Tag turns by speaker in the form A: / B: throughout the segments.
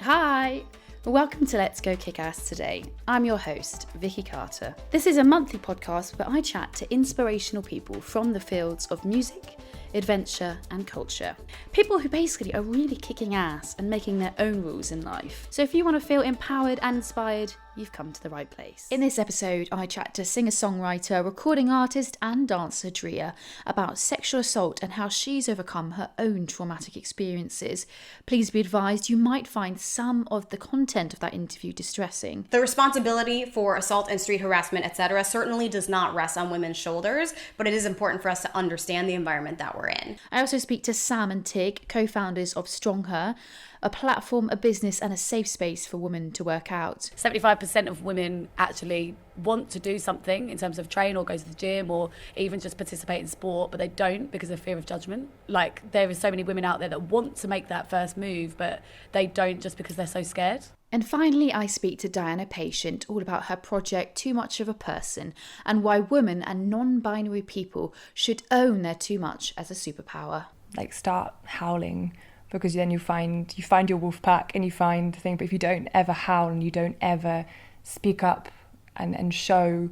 A: Hi! Welcome to Let's Go Kickass today. I'm your host, Vicky Carter. This is a monthly podcast where I chat to inspirational people from the fields of music, adventure and culture. People who basically are really kicking ass and making their own rules in life. So if you want to feel empowered and inspired, you've come to the right place. In this episode, I chat to singer-songwriter, recording artist and dancer Drea about sexual assault and how she's overcome her own traumatic experiences. Please be advised, you might find some of the content of that interview distressing.
B: The responsibility for assault and street harassment, etc., certainly does not rest on women's shoulders, but it is important for us to understand the environment that we're in.
A: I also speak to Sam and Tig, co-founders of StrongHer, a platform, a business and a safe space for women to work out.
C: 75% of women actually want to do something in terms of train or go to the gym or even just participate in sport, but they don't because of fear of judgment. Like, there are so many women out there that want to make that first move, but they don't just because they're so scared.
A: And finally, I speak to Diana Patient all about her project Too Much of a Person and why women and non-binary people should own their too much as a superpower.
D: Like, start howling, because then you find your wolf pack and you find the thing. But if you don't ever howl and you don't ever speak up and show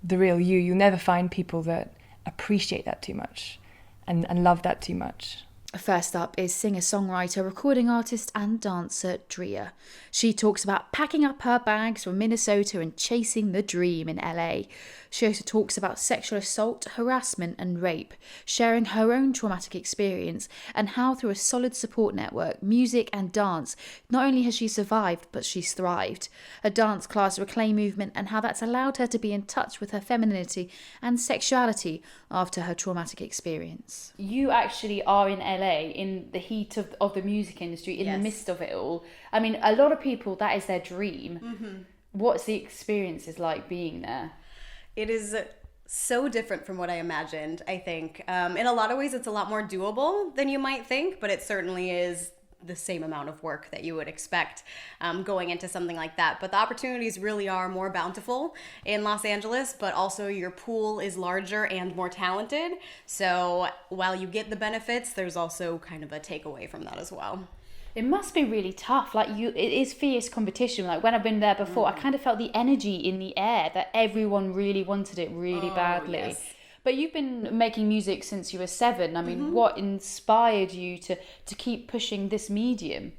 D: the real you, you'll never find people that appreciate that too much and love that too much.
A: First up is singer-songwriter, recording artist and dancer Drea. She talks about packing up her bags from Minnesota and chasing the dream in LA. She also talks about sexual assault, harassment and rape, sharing her own traumatic experience and how through a solid support network, music and dance, not only has she survived, but she's thrived. A dance class reclaim movement and how that's allowed her to be in touch with her femininity and sexuality after her traumatic experience. You actually are in LA in the heat of the music industry, in the midst of it all. I mean, a lot of people, that is their dream. Mm-hmm. What's the experiences like being there?
B: It is so different from what I imagined, I think. In a lot of ways, it's a lot more doable than you might think, but it certainly is the same amount of work that you would expect going into something like that. But the opportunities really are more bountiful in Los Angeles, but also your pool is larger and more talented. So while you get the benefits, there's also kind of a takeaway from that as well.
A: It must be really tough. Like, it is fierce competition. Like, when I've been there before, I kind of felt the energy in the air that everyone really wanted it really badly. Yes. But you've been making music since you were 7. I mean, what inspired you to keep pushing this medium?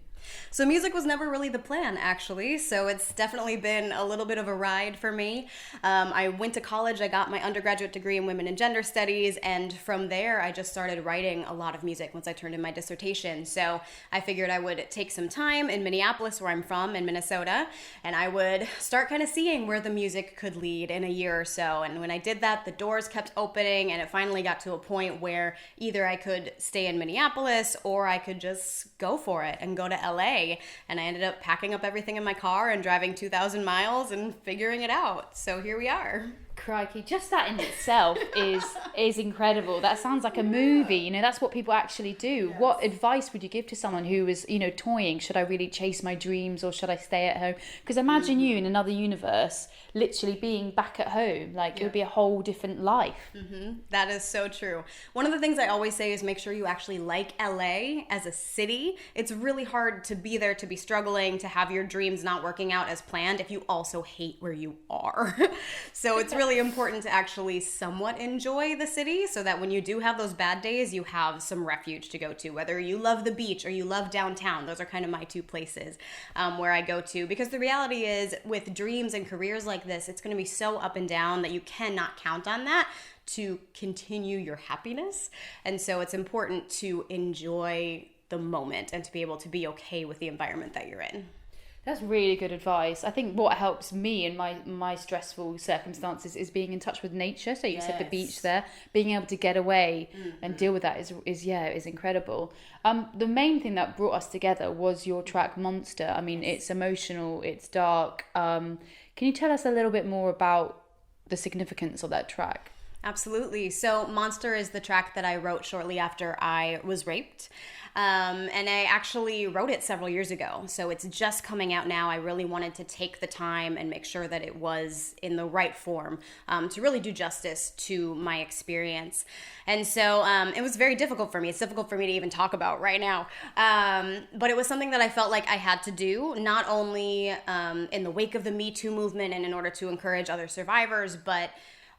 B: So music was never really the plan, actually. So it's definitely been a little bit of a ride for me. I went to college. I got my undergraduate degree in women and gender studies. And from there, I just started writing a lot of music once I turned in my dissertation. So I figured I would take some time in Minneapolis, where I'm from, in Minnesota, and I would start kind of seeing where the music could lead in a year or so. And when I did that, the doors kept opening, and it finally got to a point where either I could stay in Minneapolis or I could just go for it and go to LA. And I ended up packing up everything in my car and driving 2,000 miles and figuring it out. So here we are.
A: Crikey, just that in itself is incredible. That sounds like a movie. You know, that's what people actually do. Yes. What advice would you give to someone who is, you know, toying? Should I really chase my dreams or should I stay at home? Because imagine you in another universe literally being back at home. Like, it would be a whole different life. Mm-hmm.
B: That is so true. One of the things I always say is make sure you actually like LA as a city. It's really hard to be there, to be struggling, to have your dreams not working out as planned if you also hate where you are. So it's really important to actually somewhat enjoy the city so that when you do have those bad days, you have some refuge to go to, whether you love the beach or you love downtown. Those are kind of my two places where I go to, because the reality is with dreams and careers like this, it's going to be so up and down that you cannot count on that to continue your happiness. And so it's important to enjoy the moment and to be able to be okay with the environment that you're in.
A: That's really good advice. I think what helps me in my stressful circumstances is being in touch with nature. So you said the beach there, being able to get away and deal with that is incredible. The main thing that brought us together was your track Monster. I mean, it's emotional, it's dark. Can you tell us a little bit more about the significance of that track?
B: Absolutely. So Monster is the track that I wrote shortly after I was raped. And I actually wrote it several years ago. So it's just coming out now. I really wanted to take the time and make sure that it was in the right form to really do justice to my experience. And so it was very difficult for me. It's difficult for me to even talk about right now. But it was something that I felt like I had to do, not only in the wake of the Me Too movement and in order to encourage other survivors, but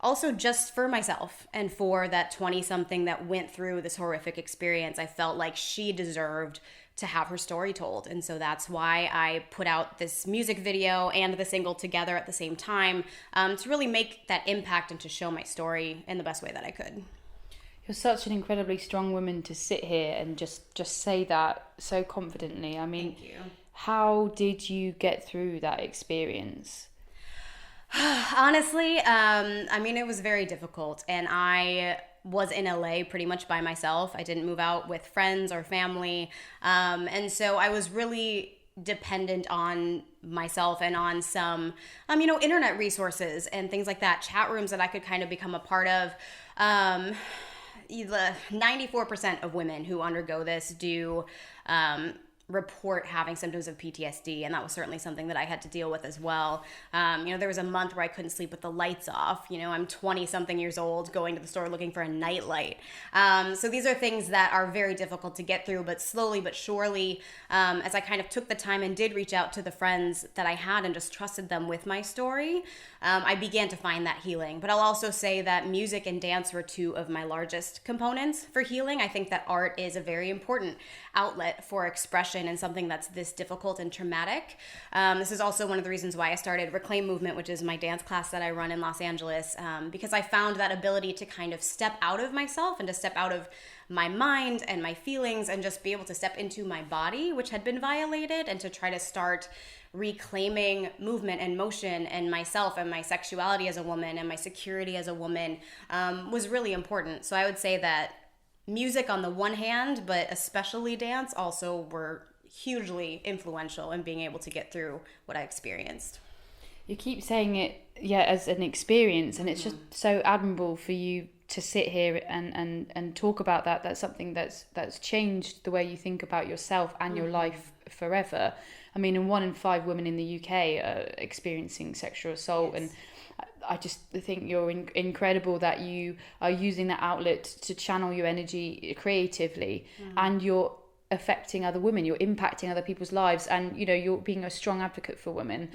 B: also just for myself and for that 20-something that went through this horrific experience. I felt like she deserved to have her story told. And so that's why I put out this music video and the single together at the same time to really make that impact and to show my story in the best way that I could.
A: You're such an incredibly strong woman to sit here and just say that so confidently. I mean,
B: Thank you.
A: How did you get through that experience?
B: Honestly, I mean, it was very difficult, and I was in LA pretty much by myself. I didn't move out with friends or family, and so I was really dependent on myself and on some, internet resources and things like that, chat rooms that I could kind of become a part of. The 94% of women who undergo this do report having symptoms of PTSD, and that was certainly something that I had to deal with as well. There was a month where I couldn't sleep with the lights off. I'm 20-something years old going to the store looking for a nightlight. So these are things that are very difficult to get through, but slowly but surely, as I kind of took the time and did reach out to the friends that I had and just trusted them with my story, I began to find that healing. But I'll also say that music and dance were two of my largest components for healing. I think that art is a very important outlet for expression and something that's this difficult and traumatic. This is also one of the reasons why I started Reclaim Movement, which is my dance class that I run in Los Angeles, because I found that ability to kind of step out of myself and to step out of my mind and my feelings and just be able to step into my body, which had been violated, and to try to start reclaiming movement and motion and myself and my sexuality as a woman and my security as a woman was really important. So I would say that music on the one hand, but especially dance, also were hugely influential in being able to get through what I experienced.
A: You keep saying it, as an experience, and it's just so admirable for you to sit here and talk about that. That's something that's changed the way you think about yourself and your life forever. I mean, and 1 in 5 women in the UK are experiencing sexual assault, and I just think you're incredible that you are using that outlet to channel your energy creatively, and you're affecting other women, you're impacting other people's lives, and you're being a strong advocate for women,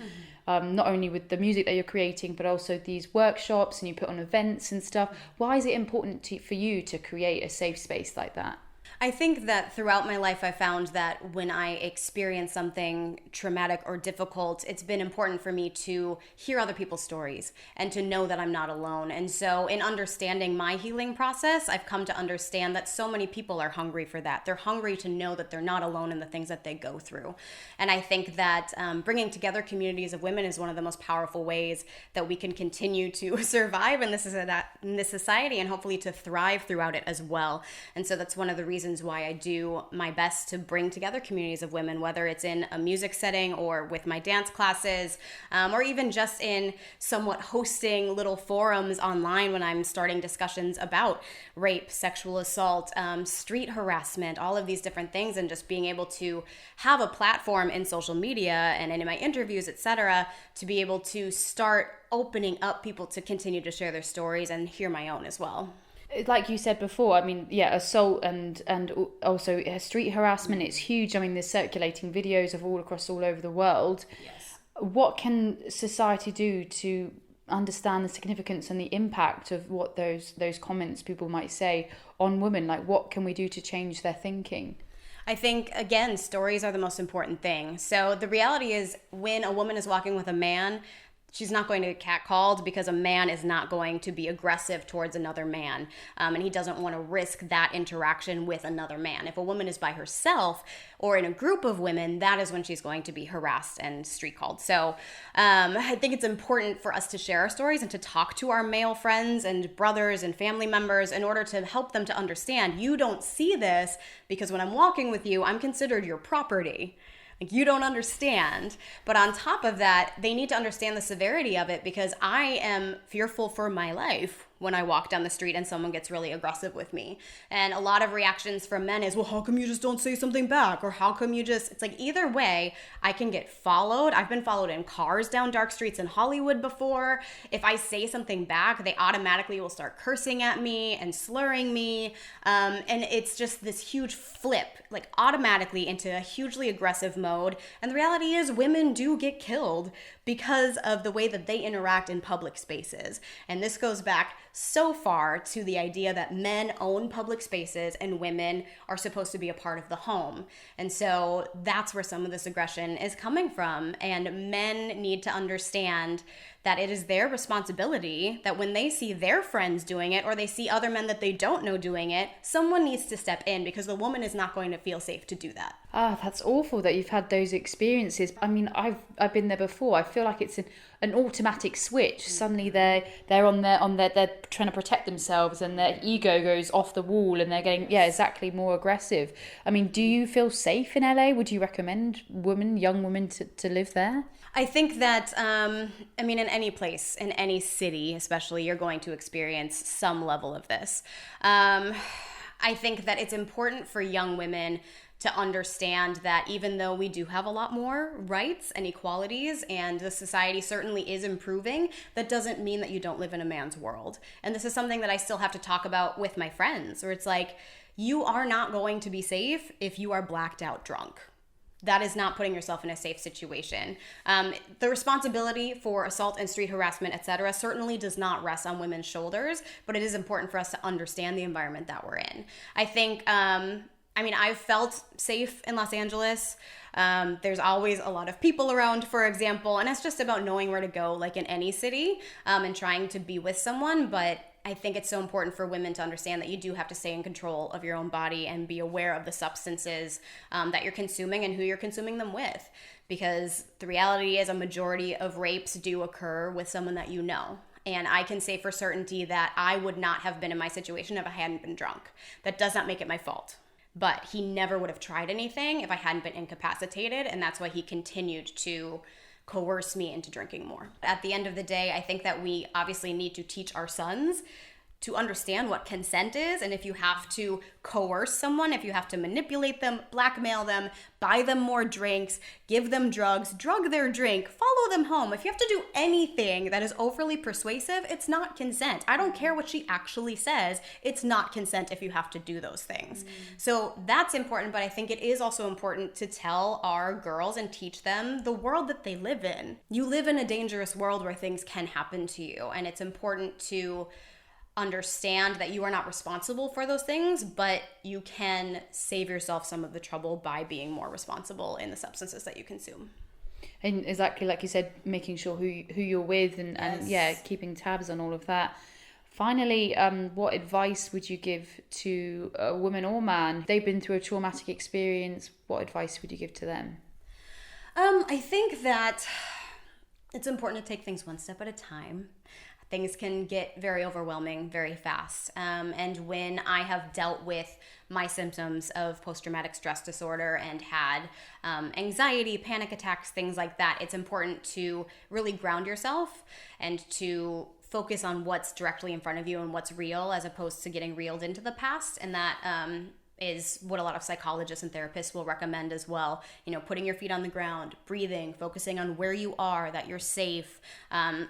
A: not only with the music that you're creating, but also these workshops, and you put on events and stuff. Why is it important for you to create a safe space like that?
B: I think that throughout my life, I found that when I experience something traumatic or difficult, it's been important for me to hear other people's stories and to know that I'm not alone. And so in understanding my healing process, I've come to understand that so many people are hungry for that. They're hungry to know that they're not alone in the things that they go through. And I think that bringing together communities of women is one of the most powerful ways that we can continue to survive in this society, and hopefully to thrive throughout it as well. And so that's one of the reasons why I do my best to bring together communities of women, whether it's in a music setting or with my dance classes, or even just in somewhat hosting little forums online when I'm starting discussions about rape, sexual assault, street harassment, all of these different things, and just being able to have a platform in social media and in my interviews, etc., to be able to start opening up people to continue to share their stories and hear my own as well.
A: Like you said before, I mean, assault and also street harassment, it's huge. I mean, there's circulating videos of all over the world.
B: Yes.
A: What can society do to understand the significance and the impact of what those comments people might say on women? Like, what can we do to change their thinking?
B: I think, again, stories are the most important thing. So the reality is, when a woman is walking with a man, she's not going to get catcalled, because a man is not going to be aggressive towards another man. And he doesn't want to risk that interaction with another man. If a woman is by herself or in a group of women, that is when she's going to be harassed and street called. So I think it's important for us to share our stories and to talk to our male friends and brothers and family members in order to help them to understand, you don't see this because when I'm walking with you, I'm considered your property. Like, you don't understand. But on top of that, they need to understand the severity of it, because I am fearful for my life when I walk down the street and someone gets really aggressive with me. And a lot of reactions from men is, well, how come you just don't say something back? Or how come you just, it's like either way, I can get followed. I've been followed in cars down dark streets in Hollywood before. If I say something back, they automatically will start cursing at me and slurring me. And it's just this huge flip, like automatically into a hugely aggressive mode. And the reality is women do get killed because of the way that they interact in public spaces. And this goes back so far to the idea that men own public spaces and women are supposed to be a part of the home. And so that's where some of this aggression is coming from. And men need to understand that it is their responsibility that when they see their friends doing it or they see other men that they don't know doing it, someone needs to step in because the woman is not going to feel safe to do that.
A: That's awful that you've had those experiences. I mean, I've been there before. I feel like it's an automatic switch. Suddenly they're they're trying to protect themselves and their ego goes off the wall and they're getting exactly more aggressive. I mean, do you feel safe in LA? Would you recommend young women to live there?
B: I think that, in any place, in any city especially, you're going to experience some level of this. I think that it's important for young women to understand that even though we do have a lot more rights and equalities and the society certainly is improving, that doesn't mean that you don't live in a man's world. And this is something that I still have to talk about with my friends, where it's like, you are not going to be safe if you are blacked out drunk. That is not putting yourself in a safe situation. The responsibility for assault and street harassment, etc., certainly does not rest on women's shoulders, but it is important for us to understand the environment that we're in. I think, I've felt safe in Los Angeles. There's always a lot of people around, for example, and it's just about knowing where to go, like in any city, and trying to be with someone, but I think it's so important for women to understand that you do have to stay in control of your own body and be aware of the substances that you're consuming and who you're consuming them with. Because the reality is a majority of rapes do occur with someone that you know. And I can say for certainty that I would not have been in my situation if I hadn't been drunk. That does not make it my fault. But he never would have tried anything if I hadn't been incapacitated. And that's why he continued to coerce me into drinking more. At the end of the day, I think that we obviously need to teach our sons to understand what consent is, and if you have to coerce someone, if you have to manipulate them, blackmail them, buy them more drinks, give them drugs, drug their drink, follow them home, if you have to do anything that is overly persuasive, it's not consent. I don't care what she actually says, it's not consent if you have to do those things. So that's important, but I think it is also important to tell our girls and teach them the world that they live in. You live in a dangerous world where things can happen to you, and it's important to understand that you are not responsible for those things, but you can save yourself some of the trouble by being more responsible in the substances that you consume.
A: And exactly like you said, making sure who you're with and keeping tabs on all of that. Finally, what advice would you give to a woman or man? They've been through a traumatic experience. What advice would you give to them?
B: I think that it's important to take things one step at a time. Things can get very overwhelming very fast. And when I have dealt with my symptoms of post-traumatic stress disorder and had anxiety, panic attacks, things like that, it's important to really ground yourself and to focus on what's directly in front of you and what's real, as opposed to getting reeled into the past. And that is what a lot of psychologists and therapists will recommend as well. You know, putting your feet on the ground, breathing, focusing on where you are, that you're safe.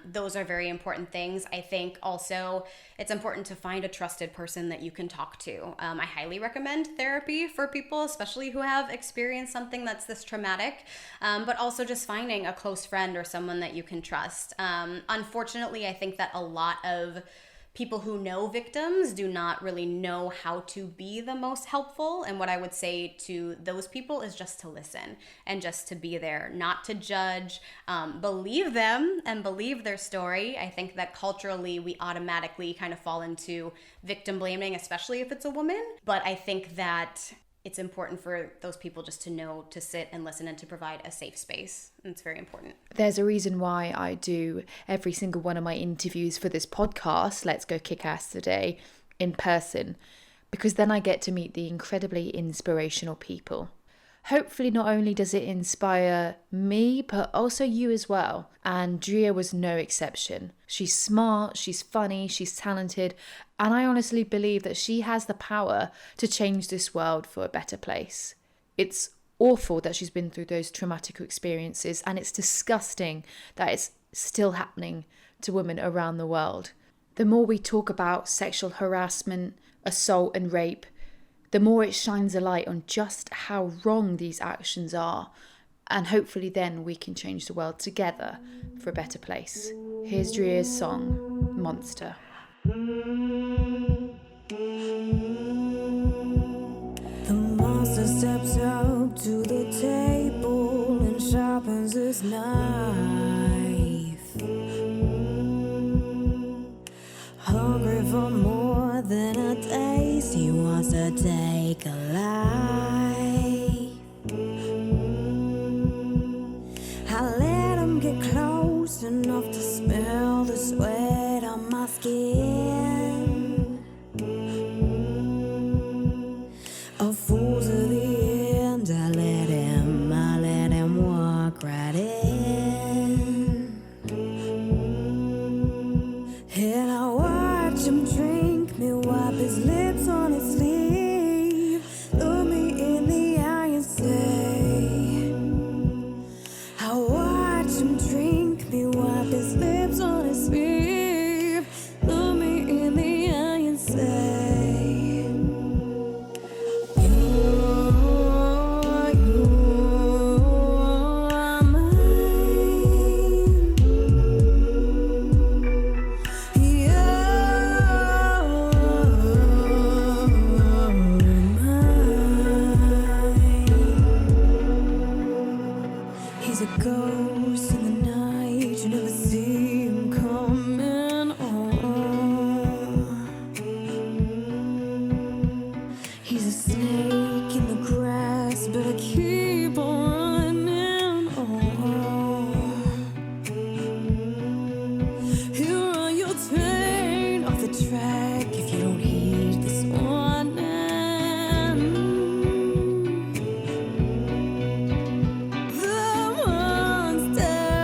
B: Those are very important things. I think also it's important to find a trusted person that you can talk to. I highly recommend therapy for people, especially who have experienced something that's this traumatic, but also just finding a close friend or someone that you can trust. Unfortunately, I think that a lot of people who know victims do not really know how to be the most helpful. And what I would say to those people is just to listen and just to be there, not to judge, believe them and believe their story. I think that culturally we automatically kind of fall into victim blaming, especially if it's a woman. But I think that it's important for those people just to know to sit and listen and to provide a safe space. And it's very important.
A: There's a reason why I do every single one of my interviews for this podcast, Let's Go Kickass Today, in person, because then I get to meet the incredibly inspirational people. Hopefully not only does it inspire me, but also you as well. And Drea was no exception. She's smart, she's funny, she's talented, and I honestly believe that she has the power to change this world for a better place. It's awful that she's been through those traumatic experiences, and it's disgusting that it's still happening to women around the world. The more we talk about sexual harassment, assault and rape, the more it shines a light on just how wrong these actions are. And hopefully then we can change the world together for a better place. Here's Drea's song, Monster.
E: The monster steps up to the table and sharpens his knife. Hungry for more than a taste, he wants to take a life. I let him get close enough to smell the sweat on my skin. A fool to the end, I let him walk right in. And I watch him drink me, wipe his lips on his sleeve, look me in the eye and say, I watch him drink me, wipe his lips on his sleeve, look me in the eye and say, you are mine. He's a ghost in the night, you never see him coming on. He's a snake in the grass, but I keep on running on. He'll run your train off the track if you don't heed this warning. The monster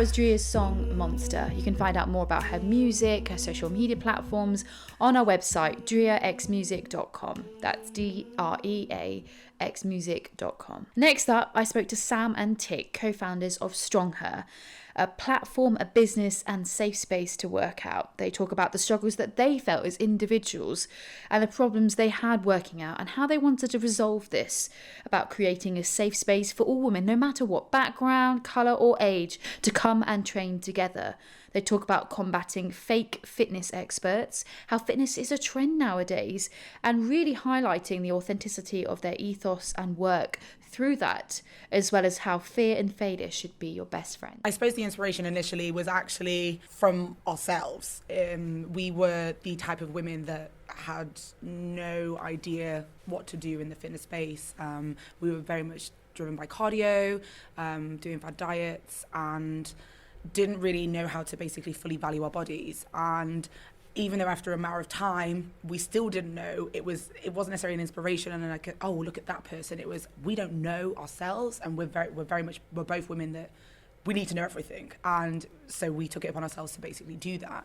A: was Drea's song Monster. You can find out more about her music, her social media platforms on our website, dreaxmusic.com. That's DREAxmusic.com. Next up, I spoke to Sam and Tig, co-founders of StrongHer, a platform, a business and safe space to work out. They talk about the struggles that they felt as individuals and the problems they had working out and how they wanted to resolve this, about creating a safe space for all women, no matter what background, colour or age, to come and train together. They talk about combating fake fitness experts, how fitness is a trend nowadays, and really highlighting the authenticity of their ethos and work through that, as well as how fear and failure should be your best friend.
F: I suppose the inspiration initially was actually from ourselves. We were the type of women that had no idea what to do in the fitness space. We were very much driven by cardio, doing bad diets, and didn't really know how to basically fully value our bodies. And even though after a matter of time we still didn't know, it wasn't necessarily an inspiration and like, oh, look at that person. It was, we don't know ourselves, and we're both women that we need to know everything, and so we took it upon ourselves to basically do that.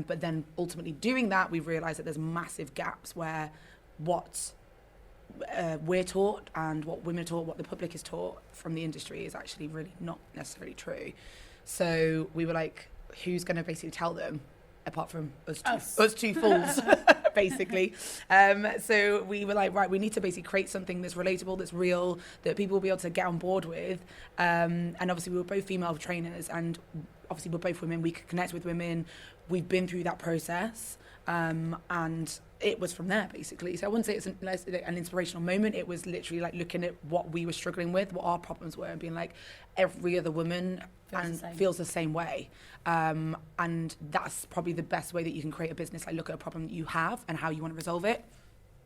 F: But then ultimately doing that, we realized that there's massive gaps where what we're taught and what women are taught, what the public is taught from the industry is actually really not necessarily true. So we were like, who's going to basically tell them apart from us two fools, basically. So we were like, right, we need to basically create something that's relatable, that's real, that people will be able to get on board with. And obviously we were both female trainers, and obviously we're both women. We could connect with women. We've been through that process. And it was from there, basically. So I wouldn't say it's an inspirational moment. It was literally like looking at what we were struggling with, what our problems were, and being like, every other woman feels the same way. And that's probably the best way that you can create a business. Like, look at a problem that you have and how you want to resolve it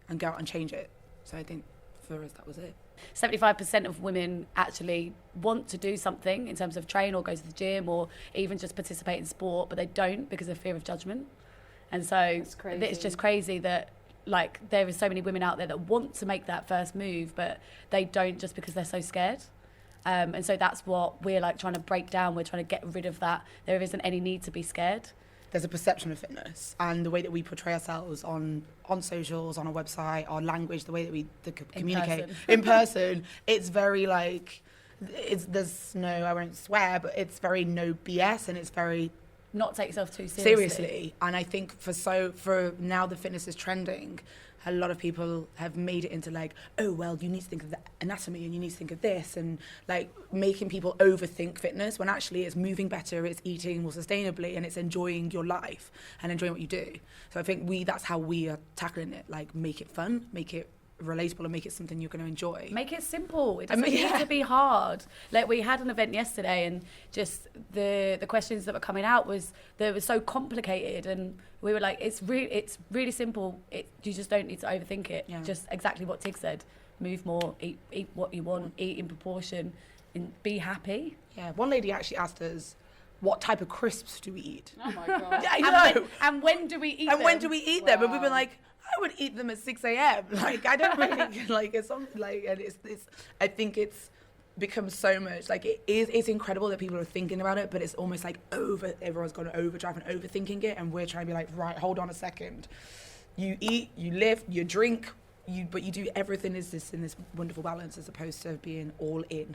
F: and go out and change it. So I think for us, that was it.
C: 75% of women actually want to do something in terms of train or go to the gym or even just participate in sport, but they don't because of fear of judgment. And so it's just crazy that, like, there is so many women out there that want to make that first move, but they don't just because they're so scared. And so that's what we're like trying to break down. We're trying to get rid of that. There isn't any need to be scared.
F: There's a perception of fitness, and the way that we portray ourselves on socials, on our website, our language, the way that we communicate in person, it's very like, there's no, I won't swear, but it's very no BS, and it's very
C: not take yourself too
F: seriously. And I think for now the fitness is trending, a lot of people have made it into like, oh, well, you need to think of the anatomy and you need to think of this, and like making people overthink fitness when actually it's moving better, it's eating more sustainably, and it's enjoying your life and enjoying what you do. So I think that's how we are tackling it, like make it fun, make it relatable, and make it something you're going to enjoy.
C: Make it simple. It doesn't need to be hard. Like, we had an event yesterday, and just the questions that were coming out they were so complicated, and we were like, it's really simple. You just don't need to overthink it.
F: Yeah.
C: Just exactly what Tig said. Move more, eat what you want, eat in proportion, and be happy.
F: Yeah, one lady actually asked us, what type of crisps do we eat?
C: Oh my God.
F: Yeah, I know.
C: And when do we eat them?
F: And when do we eat them? And we've been like, I would eat them at 6 a.m. Like, I don't really like it's something like, and it's I think it's become so much like it's incredible that people are thinking about it, but it's almost like everyone's gone overdrive and overthinking it, and we're trying to be like, right, hold on a second. You eat, you live, you drink, but you do everything is this in this wonderful balance, as opposed to being all in.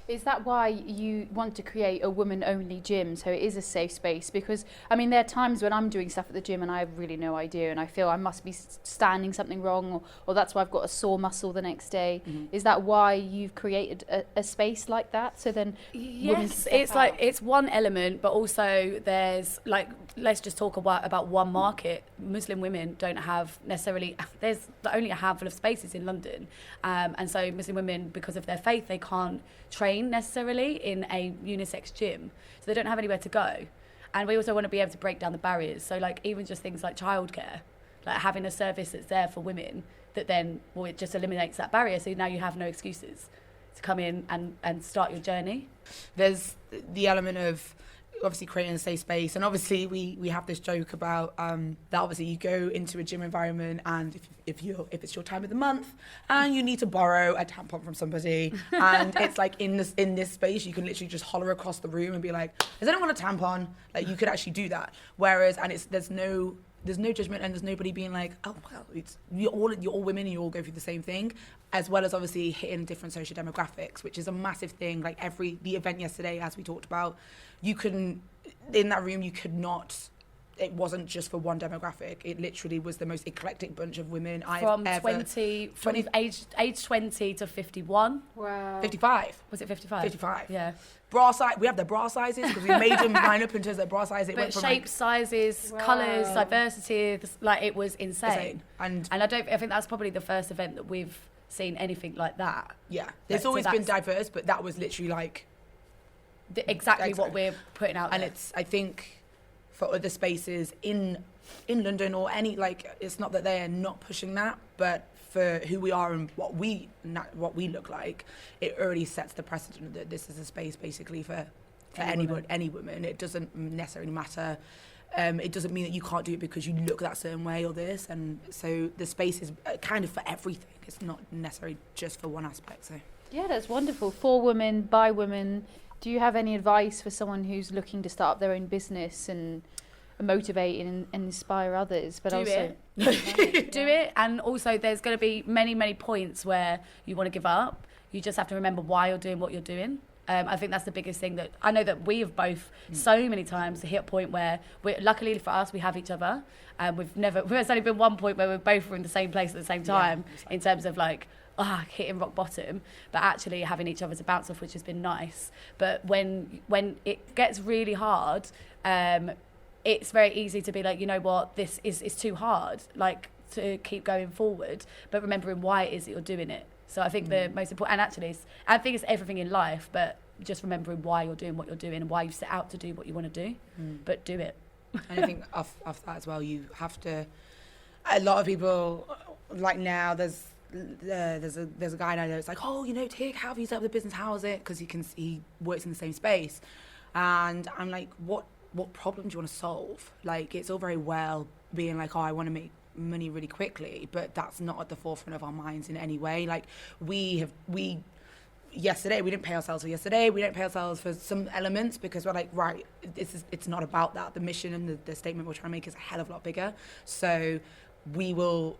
A: Is that why you want to create a woman-only gym, so it is a safe space? Because, I mean, there are times when I'm doing stuff at the gym and I have really no idea, and I feel I must be standing something wrong, or that's why I've got a sore muscle the next day. Mm-hmm. Is that why you've created a space like that? So then,
C: yes, it's like, it's one element, but also there's like, let's just talk about one market. Muslim women don't have necessarily, there's only a handful of spaces in London, and so Muslim women, because of their faith, they can't train necessarily in a unisex gym, so they don't have anywhere to go. And we also want to be able to break down the barriers, so like even just things like childcare, like having a service that's there for women, that then, well, it just eliminates that barrier, so now you have no excuses to come in and start your journey.
F: There's the element of obviously creating a safe space, and obviously we have this joke about that obviously you go into a gym environment, and if it's your time of the month and you need to borrow a tampon from somebody, and it's like in this space you can literally just holler across the room and be like, does anyone want a tampon? Like, you could actually do that. Whereas, and there's no judgment, and there's nobody being like, oh well, you're all women and you all go through the same thing, as well as obviously hitting different social demographics, which is a massive thing. Like the event yesterday, as we talked about, in that room you could not. It wasn't just for one demographic. It literally was the most eclectic bunch of women
C: from age 20 to 51.
A: Wow.
F: 55.
C: Was it 55?
F: 55.
C: Yeah.
F: Bra size. We have the bra sizes because we made them line up in terms of bra size. It
C: But
F: went from
C: shapes, sizes, colours, diversity, like it was insane. And I think that's probably the first event that we've seen anything like that.
F: Yeah. There's always been diverse, but that was literally like
C: exactly what we're putting out there.
F: And I think for other spaces in London or any, like, it's not that they're not pushing that, but for who we are and what we look like, it already sets the precedent that this is a space basically for any woman. It doesn't necessarily matter. It doesn't mean that you can't do it because you look that certain way or this, and so the space is kind of for everything. It's not necessarily just for one aspect. So
A: Yeah, that's wonderful. For women, by women. Do you have any advice for someone who's looking to start up their own business and motivate and inspire others? But
C: do it. And also there's going to be many points where you want to give up. You just have to remember why you're doing what you're doing. I think that's the biggest thing that I know that we have both so many times hit a point where luckily for us, we have each other. There's only been one point where we both were in the same place at the same time in terms of like, hitting rock bottom, but actually having each other to bounce off, which has been nice. But when it gets really hard, it's very easy to be like, you know what, this is too hard, like, to keep going forward, but remembering why it is that you're doing it. So I think the most important, and actually I think it's everything in life, but just remembering why you're doing what you're doing and why you set out to do what you want to do, but do it.
F: And I think off that as well, you have to, a lot of people, like now there's a guy I know that's like, oh, you know, Tig, how have you set up the business? How is it? Because he works in the same space, and I'm like, what problem do you want to solve? Like, it's all very well being like, oh, I want to make money really quickly, but that's not at the forefront of our minds in any way. Like, yesterday we didn't pay ourselves for yesterday. We don't pay ourselves for some elements because we're like, right, it's not about that. The mission and the statement we're trying to make is a hell of a lot bigger. So we will.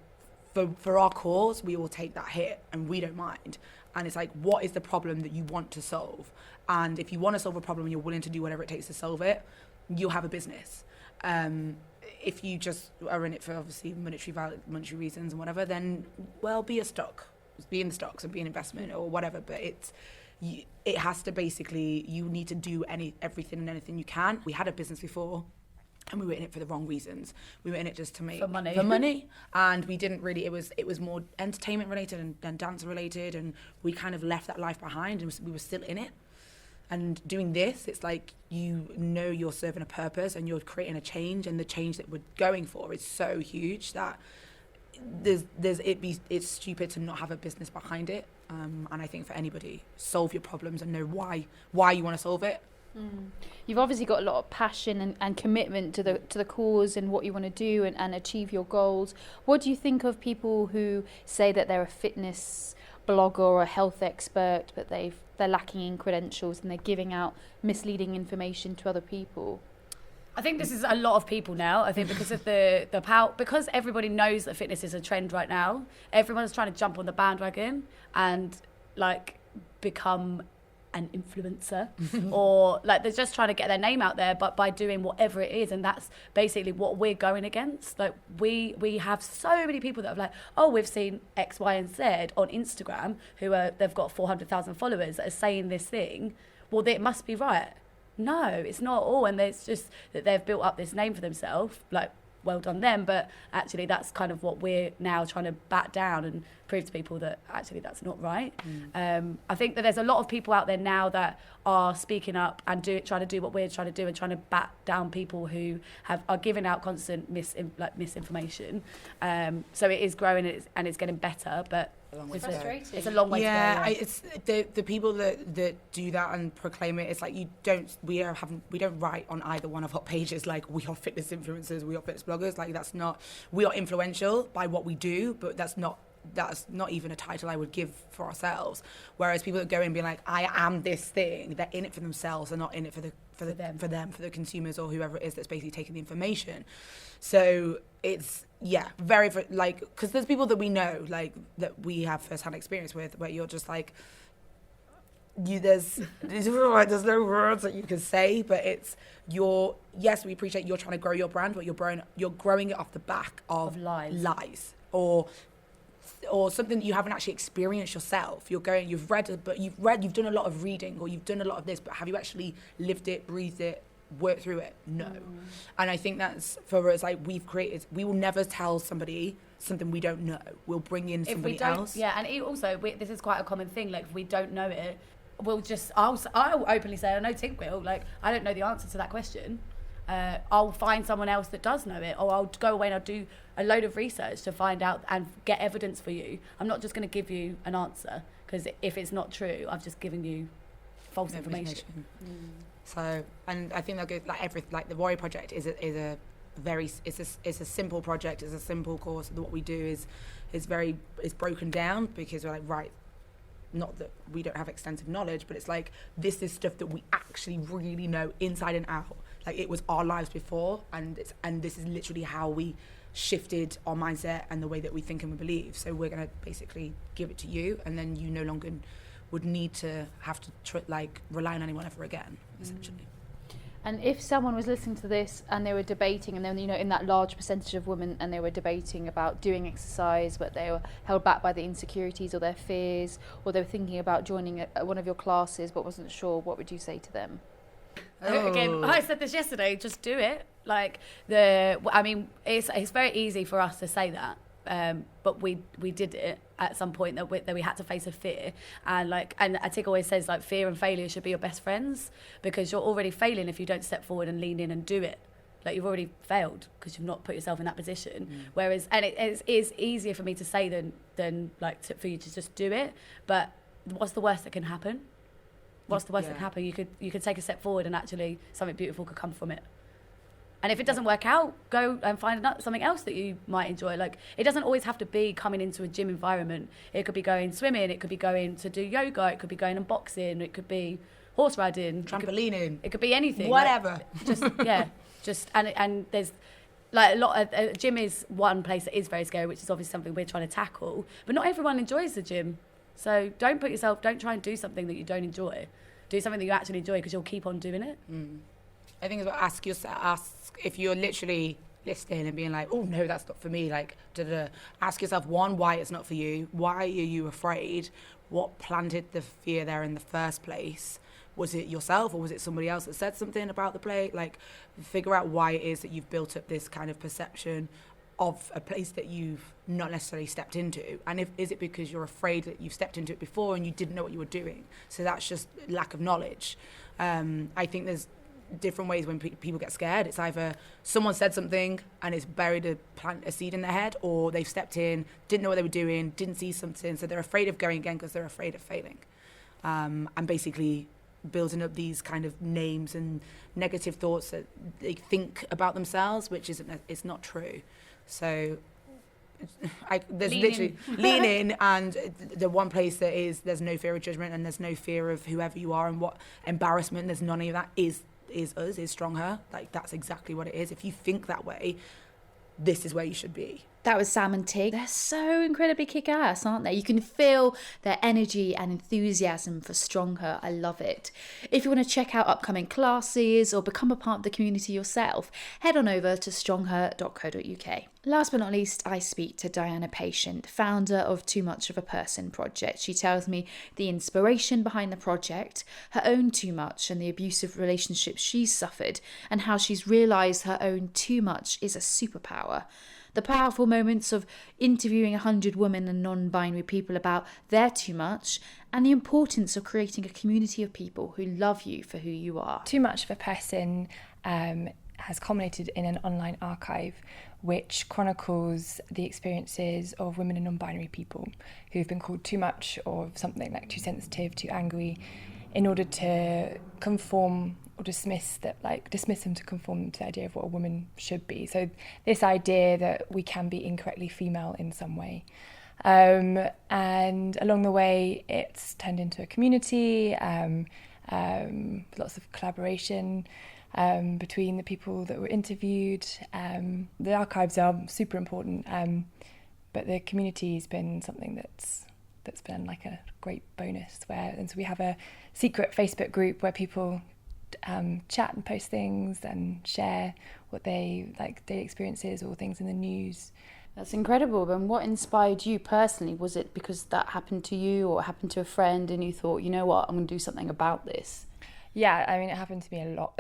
F: For our cause, we will take that hit and we don't mind. And it's like, what is the problem that you want to solve? And if you want to solve a problem and you're willing to do whatever it takes to solve it, you'll have a business. If you just are in it for obviously monetary reasons and whatever, then, well, be in the stocks and be an investment or whatever. But it has to basically, you need to do everything and anything you can. We had a business before, and we were in it for the wrong reasons. We were in it just to make
C: for
F: money, and we didn't really. It was more entertainment related and dance related, and we kind of left that life behind, and we were still in it. And doing this, it's like, you know, you're serving a purpose and you're creating a change, and the change that we're going for is so huge that it's stupid to not have a business behind it. And I think for anybody, solve your problems and know why you want to solve it.
A: You've obviously got a lot of passion and commitment to the cause and what you want to do and achieve your goals. What do you think of people who say that they're a fitness blogger or a health expert, but they're lacking in credentials and they're giving out misleading information to other people?
C: I think this is a lot of people now. I think because of the power, because everybody knows that fitness is a trend right now, everyone's trying to jump on the bandwagon and like become an influencer or like they're just trying to get their name out there, but by doing whatever it is. And that's basically what we're going against. Like we have so many people that have like, oh, we've seen X, Y, and Z on Instagram they've got 400,000 followers that are saying this thing. Well, it must be right. No, it's not at all. And it's just that they've built up this name for themselves, like, well done them, but actually that's kind of what we're now trying to bat down and prove to people that actually that's not right. I think that there's a lot of people out there now that are speaking up and trying to do what we're trying to do and trying to bat down people who are giving out constant misinformation. So it is growing and it's getting better, but
F: a long way to go.
A: Frustrating.
C: It's a long way to go.
F: Yeah, it's the people that do that and proclaim it. It's like we don't write on either one of our pages like we are fitness influencers, we are fitness bloggers. Like that's not. We are influential by what we do, but that's not even a title I would give for ourselves. Whereas people that go in and be like, I am this thing, they're in it for themselves, they're not in it for the consumers or whoever it is that's basically taking the information. So it's very like, because there's people that we know like that we have first-hand experience with where you're just like there's no words that you can say, but it's we appreciate you're trying to grow your brand, but you're growing it off the back of lies or something that you haven't actually experienced yourself. You've done a lot of reading or you've done a lot of this, but have you actually lived it, breathed it, worked through it? No. And I think that's for us, like we will never tell somebody something we don't know. We'll bring in somebody else.
C: Yeah, and this is quite a common thing. Like if we don't know it, I'll openly say, I know Tig will, like I don't know the answer to that question. I'll find someone else that does know it, or I'll go away and I'll do a load of research to find out and get evidence for you. I'm not just going to give you an answer, because if it's not true, I've just given you false information.
F: So, and I think they'll go like the Warrior Project is a simple project. It's a simple course. What we do is broken down because we're like, right, not that we don't have extensive knowledge, but it's like this is stuff that we actually really know inside and out. Like it was our lives before, and this is literally how we shifted our mindset and the way that we think and we believe. So we're gonna basically give it to you, and then you no longer would need to have to rely on anyone ever again, essentially.
A: And if someone was listening to this and they were debating, and then in that large percentage of women, and they were debating about doing exercise, but they were held back by the insecurities or their fears, or they were thinking about joining one of your classes but wasn't sure, what would you say to them?
C: Again, I said this yesterday, just do it. It's very easy for us to say that, but we did it at some point that we had to face a fear, and Tig always says like fear and failure should be your best friends, because you're already failing if you don't step forward and lean in and do it. Like you've already failed because you've not put yourself in that position. Whereas, and it is easier for me to say than for you to just do it. But what's the worst that can happen? What's the worst that can happen? You could take a step forward and actually something beautiful could come from it. And if it doesn't work out, go and find something else that you might enjoy. Like it doesn't always have to be coming into a gym environment. It could be going swimming. It could be going to do yoga. It could be going and boxing. It could be horse riding,
F: trampolining.
C: It could be anything.
F: Whatever.
C: And there's like a lot of gym is one place that is very scary, which is obviously something we're trying to tackle. But not everyone enjoys the gym. So don't try and do something that you don't enjoy. Do something that you actually enjoy, because you'll keep on doing it.
F: I think it's about ask if you're literally listening and being like, oh no, that's not for me. Like, ask yourself, one, why it's not for you. Why are you afraid? What planted the fear there in the first place? Was it yourself, or was it somebody else that said something about the play? Like, figure out why it is that you've built up this kind of perception of a place that you've not necessarily stepped into, and is it because you're afraid that you've stepped into it before and you didn't know what you were doing? So that's just lack of knowledge. I think there's different ways when people get scared. It's either someone said something and it's buried a seed in their head, or they've stepped in, didn't know what they were doing, didn't see something, so they're afraid of going again because they're afraid of failing, and basically building up these kind of names and negative thoughts that they think about themselves, which it's not true. So lean in, and the one place there's no fear of judgment, and there's no fear of whoever you are and what embarrassment. There's none of that. Is StrongHer. Like that's exactly what it is. If you think that way, this is where you should be.
A: That was Sam and Tig. They're so incredibly kick-ass, aren't they? You can feel their energy and enthusiasm for StrongHer. I love it. If you want to check out upcoming classes or become a part of the community yourself, head on over to strongher.co.uk. Last but not least, I speak to Diana Patient, founder of Too Much of a Person project. She tells me the inspiration behind the project, her own too much and the abusive relationships she's suffered, and how she's realised her own too much is a superpower. The powerful moments of interviewing 100 women and non-binary people about their too much, and the importance of creating a community of people who love you for who you are.
D: Too Much of a Person has culminated in an online archive which chronicles the experiences of women and non-binary people who've been called too much or something, like too sensitive, too angry, in order to conform or dismiss them to conform to the idea of what a woman should be. So this idea that we can be incorrectly female in some way. And along the way, it's turned into a community, lots of collaboration between the people that were interviewed. The archives are super important, but the community has been something that's been like a great bonus. And so we have a secret Facebook group where people chat and post things and share what they like, their experiences or things in the news.
A: That's incredible. And what inspired you personally? Was it because that happened to you or it happened to a friend and you thought, you know what, I'm going to do something about this?
D: Yeah, I mean, it happened to me a lot.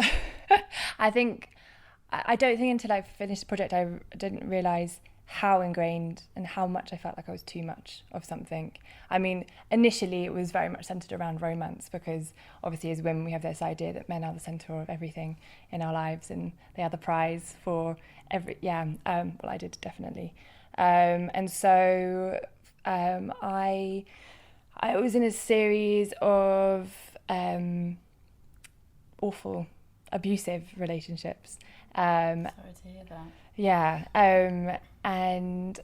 D: I don't think until I finished the project, I didn't realise how ingrained and how much I felt like I was too much of something. I mean, initially it was very much centred around romance, because obviously as women we have this idea that men are the centre of everything in our lives and they are the prize for well, I did definitely. And so I was in a series of awful, abusive relationships.
A: Sorry to hear that.
D: Yeah, and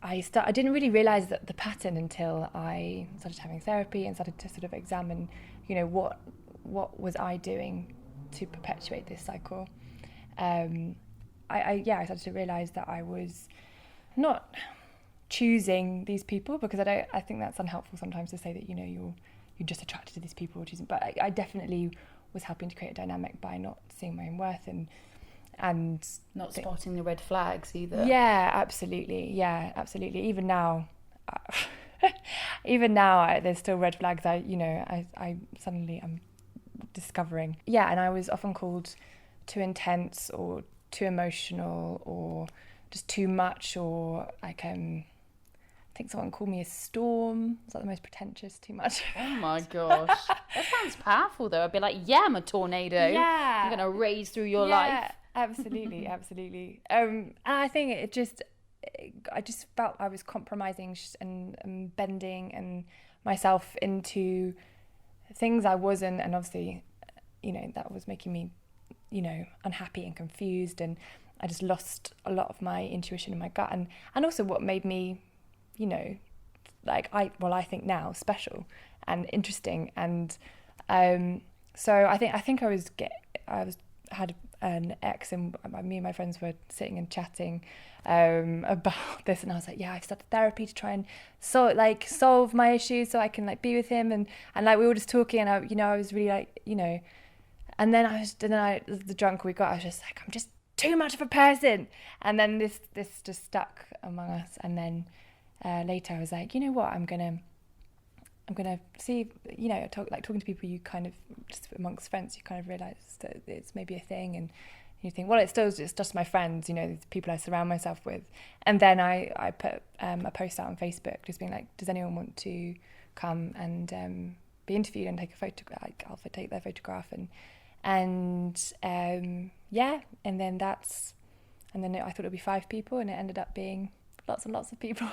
D: I didn't really realise that the pattern until I started having therapy and started to sort of examine, you know, what was I doing to perpetuate this cycle. I started to realise that I was not choosing these people, because I think that's unhelpful sometimes to say that, you know, you're just attracted to these people, but I definitely was helping to create a dynamic by not seeing my own worth and
A: not spotting the red flags either.
D: Yeah, absolutely. Even now, there's still red flags. I suddenly am discovering. Yeah, and I was often called too intense or too emotional or just too much, or like I think someone called me a storm. It's like the most pretentious too much.
A: Oh my gosh. That sounds powerful though. I'd be like, yeah, I'm a tornado.
D: Yeah.
A: I'm going to raise through your life.
D: Absolutely. And I think I just felt I was compromising and bending and myself into things I wasn't, and obviously, you know, that was making me, you know, unhappy and confused, and I just lost a lot of my intuition and my gut, and also what made me, you know, like I think now special and interesting, and so I think I had an ex, and me and my friends were sitting and chatting about this, and I was like, yeah, I've started therapy to try and solve my issues so I can like be with him, and like we were just talking, and I was really like, you know, and then the drunker we got, I was just like, I'm just too much of a person, and then this just stuck among us, and then later I was like, you know what, I'm gonna see, you know, talking to people, you kind of, just amongst friends, you kind of realise that it's maybe a thing, and you think, well, it's just my friends, you know, the people I surround myself with. And then I put a post out on Facebook just being like, does anyone want to come and be interviewed and take a photo? Like, I'll take their photograph, and then I thought it'd be 5 people, and it ended up being lots and lots of people,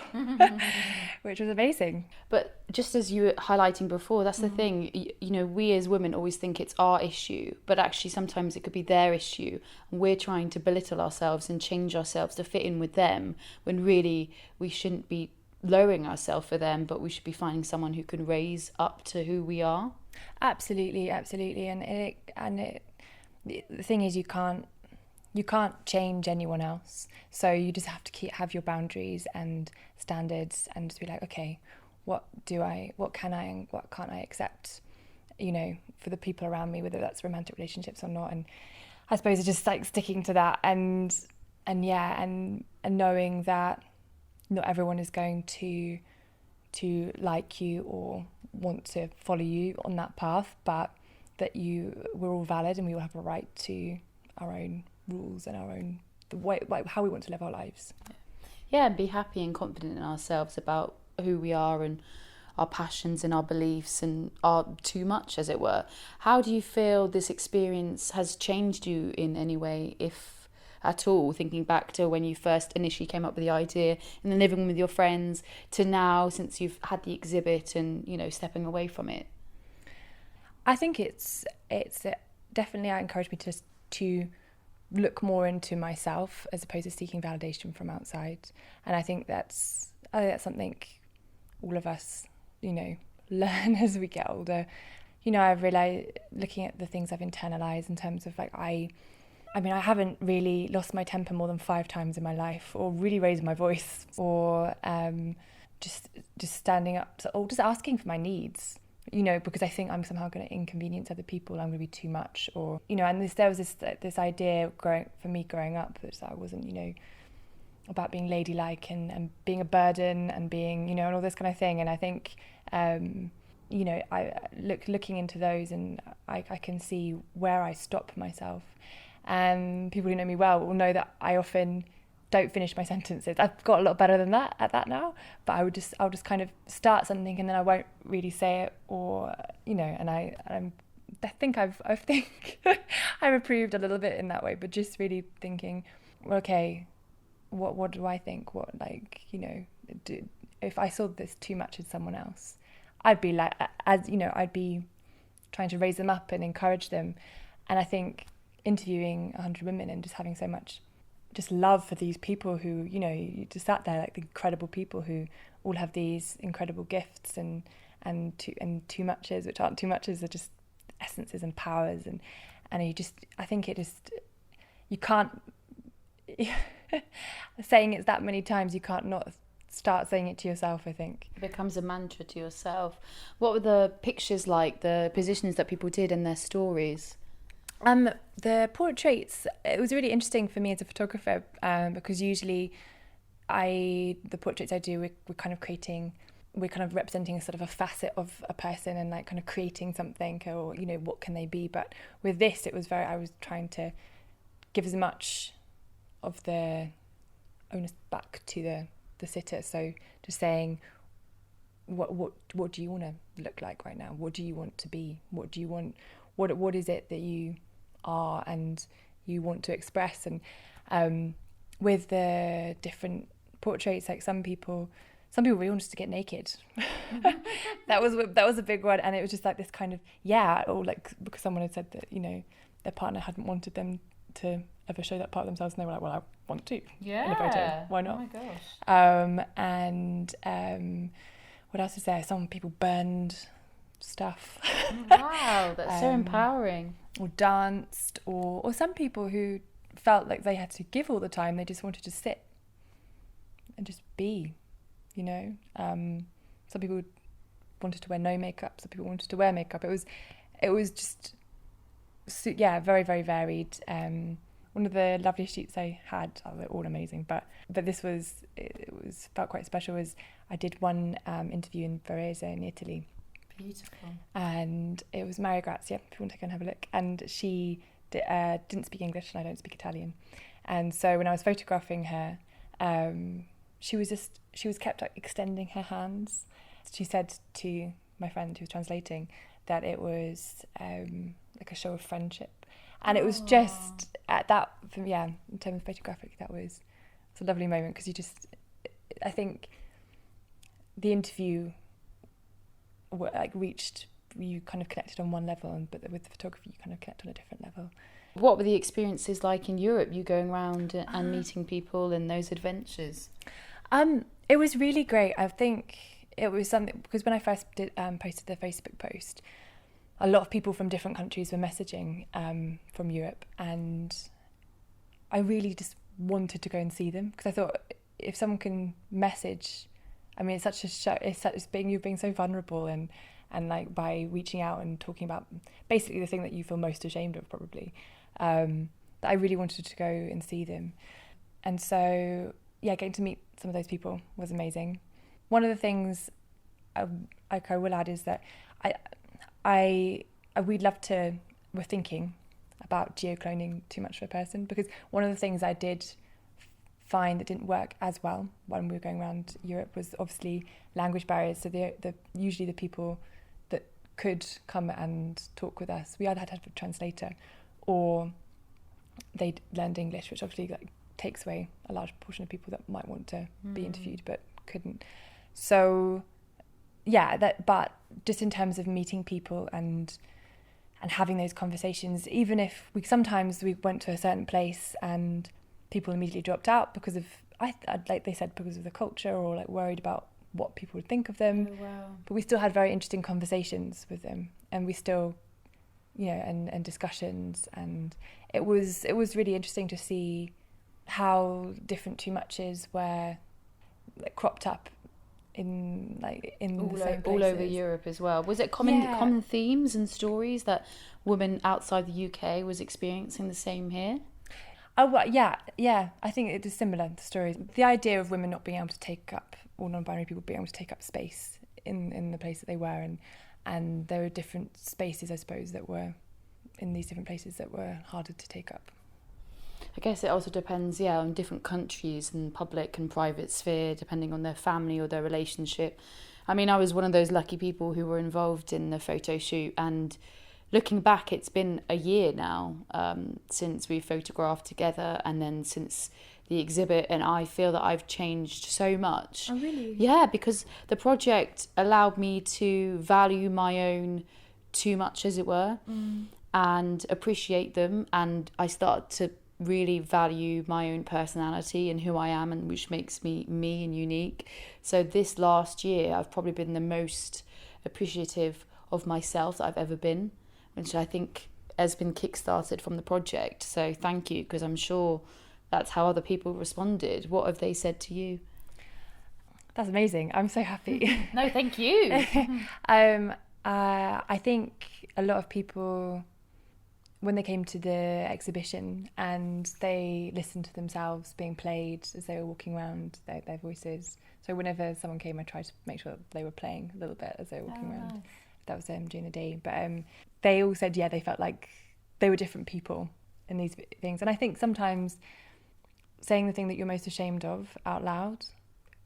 D: which was amazing.
A: But just as you were highlighting before, that's the thing, you know, we as women always think it's our issue, but actually sometimes it could be their issue, and we're trying to belittle ourselves and change ourselves to fit in with them, when really we shouldn't be lowering ourselves for them, but we should be finding someone who can raise up to who we are.
D: Absolutely. And the thing is, you can't change anyone else, so you just have to have your boundaries and standards, and just be like, okay, what can I and what can't I accept, you know, for the people around me, whether that's romantic relationships or not. And I suppose it's just like sticking to that, and knowing that not everyone is going to like you or want to follow you on that path, but that we're all valid, and we all have a right to our own rules and our own way, like how we want to live our lives.
A: Yeah, and be happy and confident in ourselves about who we are and our passions and our beliefs and are too much, as it were. How do you feel this experience has changed you in any way, if at all, thinking back to when you first initially came up with the idea in the living room with your friends to now, since you've had the exhibit and, you know, stepping away from it?
D: I think it's definitely encouraged me to look more into myself as opposed to seeking validation from outside. And I think that's something all of us, you know, learn as we get older. You know, I've realised, looking at the things I've internalised in terms of like, I mean, I haven't really lost my temper more than 5 times in my life, or really raised my voice, or just standing up, or just asking for my needs. You know, because I think I'm somehow going to inconvenience other people, I'm going to be too much, or, you know, and there was this idea growing up that I wasn't, you know, about being ladylike and being a burden and being, you know, and all this kind of thing. And I think, you know, looking into those, and I can see where I stop myself. And people who know me well will know that I often don't finish my sentences. I've got a lot better than that at that now, but I'll just kind of start something and then I won't really say it, or, you know, and I think I've improved a little bit in that way, but just really thinking, okay, what do I think? What, like, you know, if I saw this too much in someone else, I'd be like, as you know, I'd be trying to raise them up and encourage them. And I think interviewing 100 women and just having so much just love for these people who, you know, you just sat there, like the incredible people who all have these incredible gifts and too muches, which aren't too muches, are just essences and powers, and you just, I think it just, you can't saying it that many times, you can't not start saying it to yourself. I think
A: it becomes a mantra to yourself. What were the pictures like, the positions that people did in their stories?
D: The portraits, it was really interesting for me as a photographer, because usually the portraits I do, we're kind of representing a sort of a facet of a person and like kind of creating something, or, you know, what can they be. But with this, I was trying to give as much of the onus back to the sitter. So just saying, what do you want to look like right now? What do you want to be? What do you want? What is it that you are and you want to express? And with the different portraits, like some people really wanted to get naked. that was a big one, and it was just like this kind of, or like, because someone had said that, you know, their partner hadn't wanted them to ever show that part of themselves, and they were like, well, I want to in a photo, why not?
A: Oh my gosh.
D: And what else is there? Some people burned stuff.
A: Wow, that's so empowering.
D: Or danced, or some people who felt like they had to give all the time, they just wanted to sit and just be, you know. Some people wanted to wear no makeup, some people wanted to wear makeup. It was just very, very varied. One of the loveliest shoots I had, they're all amazing, but this felt quite special, was I did one interview in Varese in Italy.
A: Beautiful. And
D: it was Maria Grazia, if you want to go and have a look. And she didn't speak English and I don't speak Italian. And so when I was photographing her, she was kept extending her hands. She said to my friend who was translating that it was like a show of friendship. And it was just at that, in terms of photographic, that was a lovely moment, because I think the interview reached, you kind of connected on one level, but with the photography you kind of connect on a different level.
A: What were the experiences like in Europe, you going around and meeting people and those adventures?
D: It was really great. I think it was something, because when I first posted the Facebook post, a lot of people from different countries were messaging from Europe, and I really just wanted to go and see them, because I thought, if someone can message, I mean, it's such a show. You're being so vulnerable, and like by reaching out and talking about basically the thing that you feel most ashamed of, probably. That I really wanted to go and see them, and so getting to meet some of those people was amazing. One of the things I will add is that we're thinking about geocloning too much for a person, because one of the things I did find that didn't work as well when we were going around Europe was obviously language barriers. So usually the people that could come and talk with us, we either had to have a translator or they'd learned English, which obviously like takes away a large portion of people that might want to be interviewed but couldn't. So yeah, but just in terms of meeting people and having those conversations, even if sometimes we went to a certain place and people immediately dropped out because of, like they said, because of the culture or like worried about what people would think of them.
A: Oh, wow.
D: But we still had very interesting conversations with them, and we still, you know, and discussions, and it was really interesting to see how different too muches were like cropped up in the same places.
A: All over Europe as well. Was it common themes and stories that women outside the UK was experiencing the same here?
D: Oh, well, yeah. I think it is similar, the stories. The idea of women not being able to take up, or non-binary people being able to take up space in the place that they were, and there were different spaces, I suppose, that were in these different places that were harder to take up.
A: I guess it also depends, on different countries and public and private sphere, depending on their family or their relationship. I mean, I was one of those lucky people who were involved in the photo shoot, and looking back, it's been a year now since we photographed together, and then since the exhibit, and I feel that I've changed so much.
D: Oh, really?
A: Yeah, because the project allowed me to value my own too much, as it were, and appreciate them, and I started to really value my own personality and who I am, and which makes me and unique. So this last year, I've probably been the most appreciative of myself that I've ever been, which I think has been kickstarted from the project. So thank you, because I'm sure that's how other people responded. What have they said to you?
D: That's amazing. I'm so happy.
A: No, thank you.
D: I think a lot of people, when they came to the exhibition and they listened to themselves being played as they were walking around, their voices. So whenever someone came, I tried to make sure that they were playing a little bit as they were walking around.
A: Nice.
D: That was during the day. But they all said, they felt like they were different people in these things. And I think sometimes saying the thing that you're most ashamed of out loud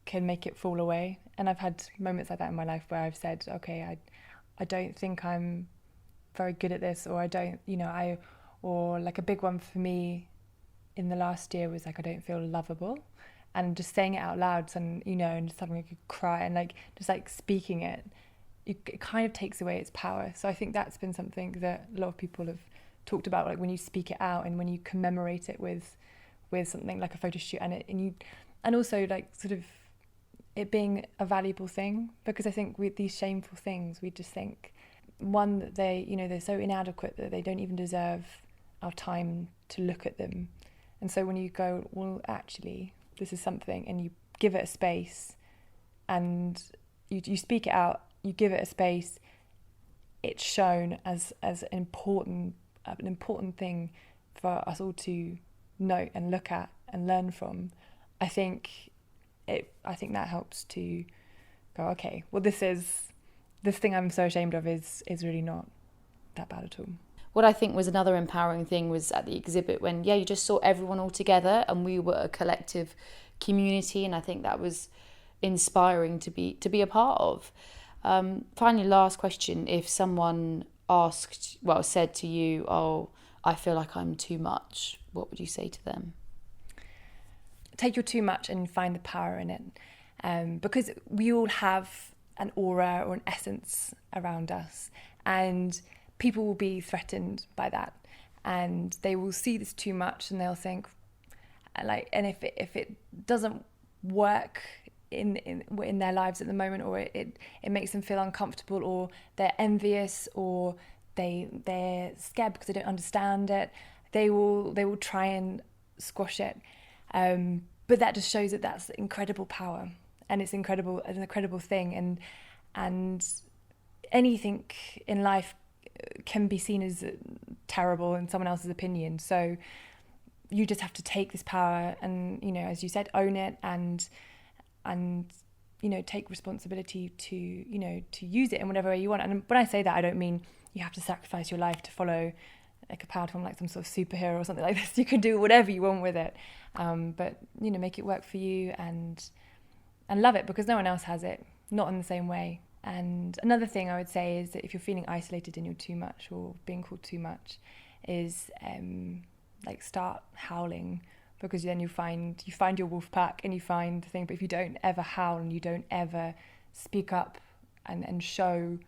D: can make it fall away. And I've had moments like that in my life where I've said, okay, I don't think I'm very good at this, or I don't, or like a big one for me in the last year was like, I don't feel lovable. And just saying it out loud, and just having like a cry and like just like speaking it, it kind of takes away its power. So I think that's been something that a lot of people have talked about, like when you speak it out and when you commemorate it with something like a photo shoot, and also like sort of it being a valuable thing, because I think with these shameful things, we just think, one, that they're so inadequate that they don't even deserve our time to look at them. And so when you go, well, actually, this is something, and you give it a space, and you speak it out, you give it a space, it's shown as an important thing for us all to note and look at and learn from. I think that helps to go, okay, well, this thing I'm so ashamed of is really not that bad at all.
A: What I think was another empowering thing was at the exhibit when, you just saw everyone all together and we were a collective community, and I think that was inspiring to be a part of. Finally, last question, if someone said to you, oh, I feel like I'm too much, what would you say to them?
D: Take your too much and find the power in it, because we all have an aura or an essence around us, and people will be threatened by that, and they will see this too much and they'll think and if it doesn't work in their lives at the moment, or it makes them feel uncomfortable, or they're envious, or they're scared because they don't understand it, they will try and squash it, but that just shows that that's incredible power, and it's an incredible thing, and anything in life can be seen as terrible in someone else's opinion. So you just have to take this power and, as you said, own it and take responsibility to use it in whatever way you want. And when I say that, I don't mean you have to sacrifice your life to follow like a powered from like some sort of superhero or something like this. You can do whatever you want with it, but you know, make it work for you and love it, because no one else has it, not in the same way. And another thing I would say is that if you're feeling isolated and you're too much or being called too much, is like start howling, because then you find your wolf pack and you find the thing. But if you don't ever howl and you don't ever speak up and show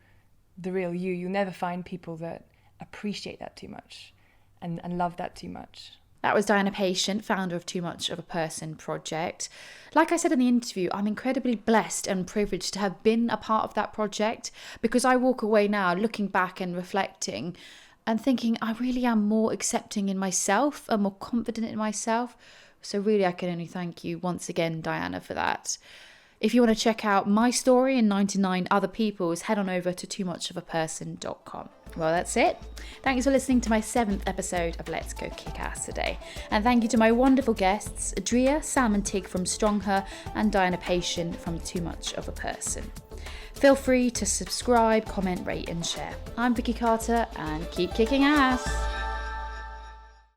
D: the real you, you'll never find people that appreciate that too much and love that too much.
A: That was Diana Patient, founder of Too Much of a Person project. Like I said in the interview, I'm incredibly blessed and privileged to have been a part of that project, because I walk away now looking back and reflecting and thinking I really am more accepting in myself and more confident in myself. So really, I can only thank you once again, Diana, for that. If you want to check out my story and 99 other people's, head on over to toomuchofaperson.com. Well, that's it. Thanks for listening to my 7th episode of Let's Go Kickass today. And thank you to my wonderful guests, Drea, Sam and Tig from StrongHer and Diana Patient from Too Much of a Person. Feel free to subscribe, comment, rate and share. I'm Vicky Carter, and keep kicking ass.